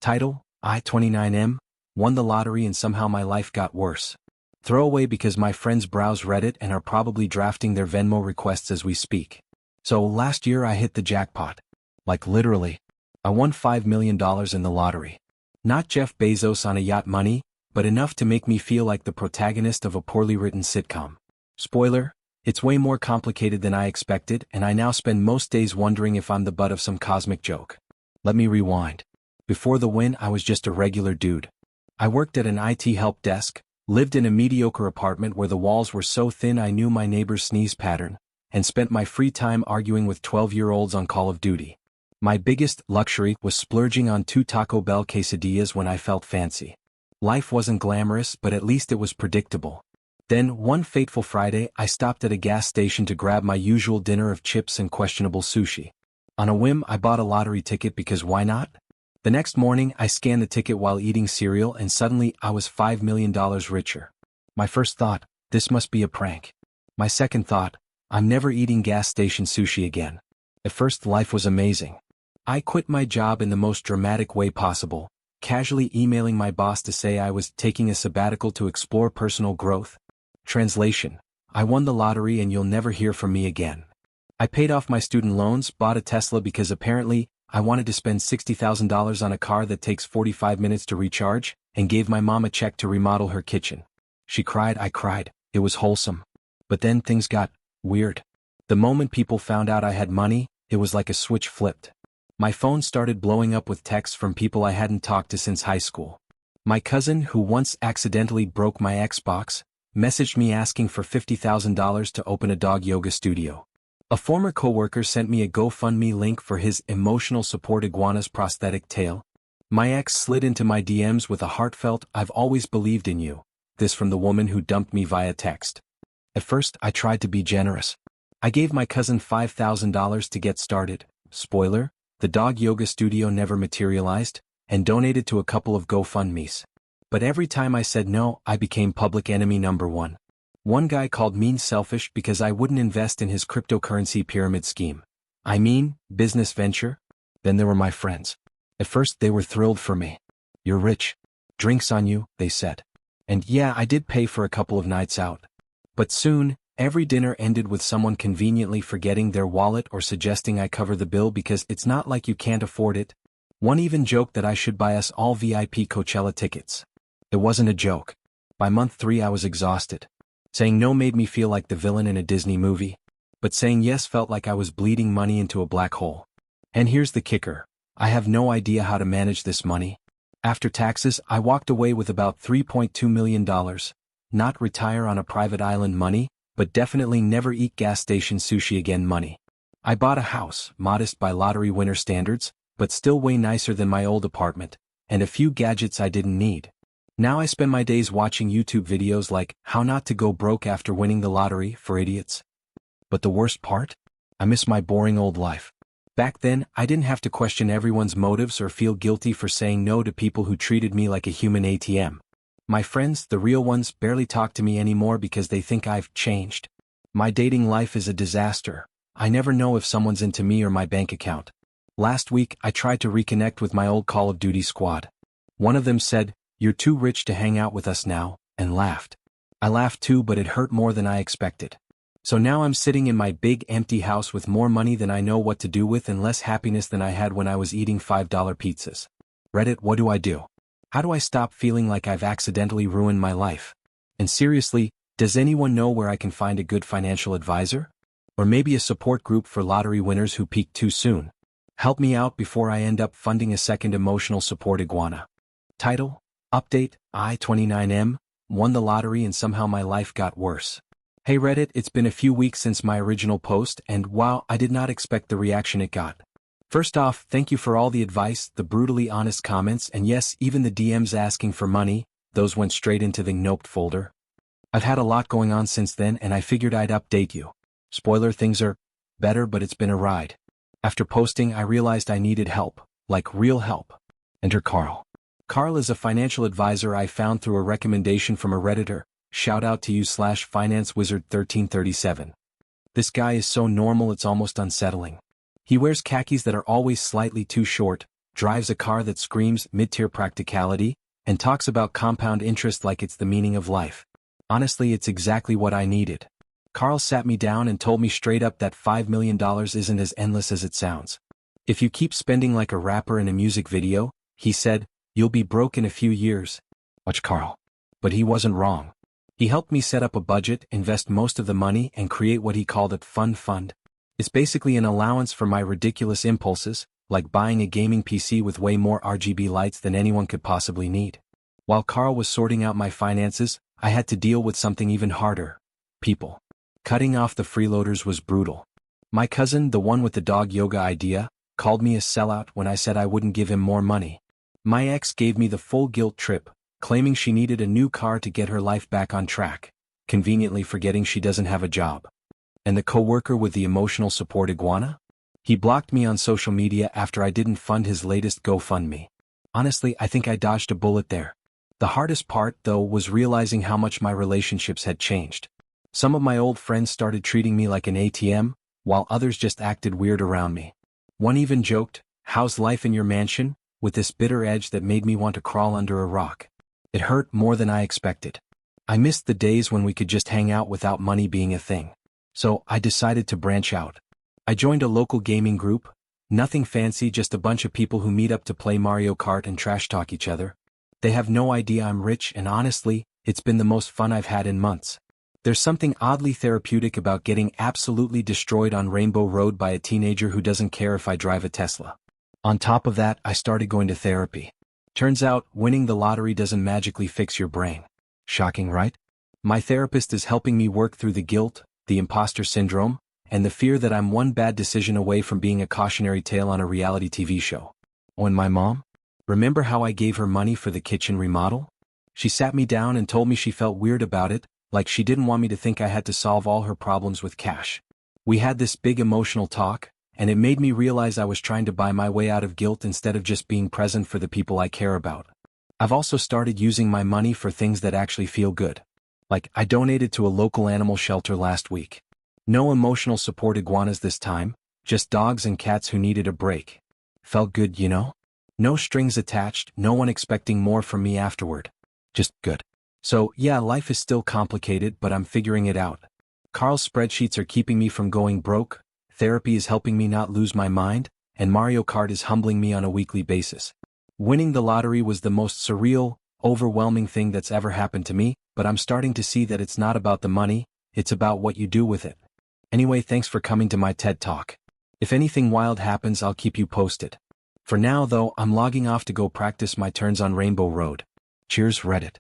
Title: I-29M, won the lottery and somehow my life got worse. Throwaway because my friends browse Reddit and are probably drafting their Venmo requests as we speak. So last year I hit the jackpot. Like literally. I won $5 million in the lottery. Not Jeff Bezos on a yacht money, but enough to make me feel like the protagonist of a poorly written sitcom. Spoiler: it's way more complicated than I expected, and I now spend most days wondering if I'm the butt of some cosmic joke. Let me rewind. Before the win, I was just a regular dude. I worked at an IT help desk, lived in a mediocre apartment where the walls were so thin I knew my neighbor's sneeze pattern, and spent my free time arguing with 12-year-olds on Call of Duty. My biggest luxury was splurging on 2 Taco Bell quesadillas when I felt fancy. Life wasn't glamorous, but at least it was predictable. Then, one fateful Friday, I stopped at a gas station to grab my usual dinner of chips and questionable sushi. On a whim, I bought a lottery ticket because why not? The next morning, I scanned the ticket while eating cereal and suddenly I was $5 million richer. My first thought: this must be a prank. My second thought: I'm never eating gas station sushi again. At first, life was amazing. I quit my job in the most dramatic way possible, casually emailing my boss to say I was taking a sabbatical to explore personal growth. Translation: I won the lottery and you'll never hear from me again. I paid off my student loans, bought a Tesla because apparently I wanted to spend $60,000 on a car that takes 45 minutes to recharge, and gave my mom a check to remodel her kitchen. She cried, I cried, it was wholesome. But then things got weird. The moment people found out I had money, it was like a switch flipped. My phone started blowing up with texts from people I hadn't talked to since high school. My cousin, who once accidentally broke my Xbox, messaged me asking for $50,000 to open a dog yoga studio. A former coworker sent me a GoFundMe link for his emotional support iguana's prosthetic tail. My ex slid into my DMs with a heartfelt, I've always believed in you. This from the woman who dumped me via text. At first, I tried to be generous. I gave my cousin $5,000 to get started. Spoiler: the dog yoga studio never materialized, and donated to a couple of GoFundMes. But every time I said no, I became public enemy number one. One guy called me selfish because I wouldn't invest in his cryptocurrency pyramid scheme. I mean, business venture? Then there were my friends. At first they were thrilled for me. You're rich. Drinks on you, they said. And yeah, I did pay for a couple of nights out. But soon, every dinner ended with someone conveniently forgetting their wallet or suggesting I cover the bill because it's not like you can't afford it. One even joked that I should buy us all VIP Coachella tickets. It wasn't a joke. By month 3 I was exhausted. Saying no made me feel like the villain in a Disney movie. But saying yes felt like I was bleeding money into a black hole. And here's the kicker: I have no idea how to manage this money. After taxes, I walked away with about $3.2 million. Not retire on a private island money, but definitely never eat gas station sushi again money. I bought a house, modest by lottery winner standards, but still way nicer than my old apartment, and a few gadgets I didn't need. Now I spend my days watching YouTube videos like How Not to Go Broke After Winning the Lottery for Idiots. But the worst part? I miss my boring old life. Back then, I didn't have to question everyone's motives or feel guilty for saying no to people who treated me like a human ATM. My friends, the real ones, barely talk to me anymore because they think I've changed. My dating life is a disaster. I never know if someone's into me or my bank account. Last week, I tried to reconnect with my old Call of Duty squad. One of them said, "You're too rich to hang out with us now," and laughed. I laughed too, but it hurt more than I expected. So now I'm sitting in my big empty house with more money than I know what to do with and less happiness than I had when I was eating $5 pizzas. Reddit, what do I do? How do I stop feeling like I've accidentally ruined my life? And seriously, does anyone know where I can find a good financial advisor? Or maybe a support group for lottery winners who peaked too soon? Help me out before I end up funding a second emotional support iguana. Title: Update: I-29M, won the lottery and somehow my life got worse. Hey Reddit, it's been a few weeks since my original post and wow, I did not expect the reaction it got. First off, thank you for all the advice, the brutally honest comments, and yes, even the DMs asking for money. Those went straight into the noped folder. I've had a lot going on since then and I figured I'd update you. Spoiler, things are better, but it's been a ride. After posting, I realized I needed help, like real help. Enter Carl. Carl is a financial advisor I found through a recommendation from a Redditor. Shout out to you /FinanceWizard1337. This guy is so normal it's almost unsettling. He wears khakis that are always slightly too short, drives a car that screams mid-tier practicality, and talks about compound interest like it's the meaning of life. Honestly, it's exactly what I needed. Carl sat me down and told me straight up that $5 million isn't as endless as it sounds. If you keep spending like a rapper in a music video, he said, you'll be broke in a few years. Watch Carl. But he wasn't wrong. He helped me set up a budget, invest most of the money, and create what he called a fund. It's basically an allowance for my ridiculous impulses, like buying a gaming PC with way more RGB lights than anyone could possibly need. While Carl was sorting out my finances, I had to deal with something even harder. People. Cutting off the freeloaders was brutal. My cousin, the one with the dog yoga idea, called me a sellout when I said I wouldn't give him more money. My ex gave me the full guilt trip, claiming she needed a new car to get her life back on track, conveniently forgetting she doesn't have a job. And the coworker with the emotional support iguana? He blocked me on social media after I didn't fund his latest GoFundMe. Honestly, I think I dodged a bullet there. The hardest part, though, was realizing how much my relationships had changed. Some of my old friends started treating me like an ATM, while others just acted weird around me. One even joked, "How's life in your mansion?" with this bitter edge that made me want to crawl under a rock. It hurt more than I expected. I missed the days when we could just hang out without money being a thing. So I decided to branch out. I joined a local gaming group. Nothing fancy, just a bunch of people who meet up to play Mario Kart and trash talk each other. They have no idea I'm rich, and honestly, it's been the most fun I've had in months. There's something oddly therapeutic about getting absolutely destroyed on Rainbow Road by a teenager who doesn't care if I drive a Tesla. On top of that, I started going to therapy. Turns out, winning the lottery doesn't magically fix your brain. Shocking, right? My therapist is helping me work through the guilt, the imposter syndrome, and the fear that I'm one bad decision away from being a cautionary tale on a reality TV show. Oh, and my mom? Remember how I gave her money for the kitchen remodel? She sat me down and told me she felt weird about it, like she didn't want me to think I had to solve all her problems with cash. We had this big emotional talk, and it made me realize I was trying to buy my way out of guilt instead of just being present for the people I care about. I've also started using my money for things that actually feel good. Like, I donated to a local animal shelter last week. No emotional support iguanas this time, just dogs and cats who needed a break. Felt good, you know? No strings attached, no one expecting more from me afterward. Just good. So, yeah, life is still complicated, but I'm figuring it out. Carl's spreadsheets are keeping me from going broke, therapy is helping me not lose my mind, and Mario Kart is humbling me on a weekly basis. Winning the lottery was the most surreal, overwhelming thing that's ever happened to me, but I'm starting to see that it's not about the money, it's about what you do with it. Anyway, thanks for coming to my TED Talk. If anything wild happens, I'll keep you posted. For now, though, I'm logging off to go practice my turns on Rainbow Road. Cheers, Reddit.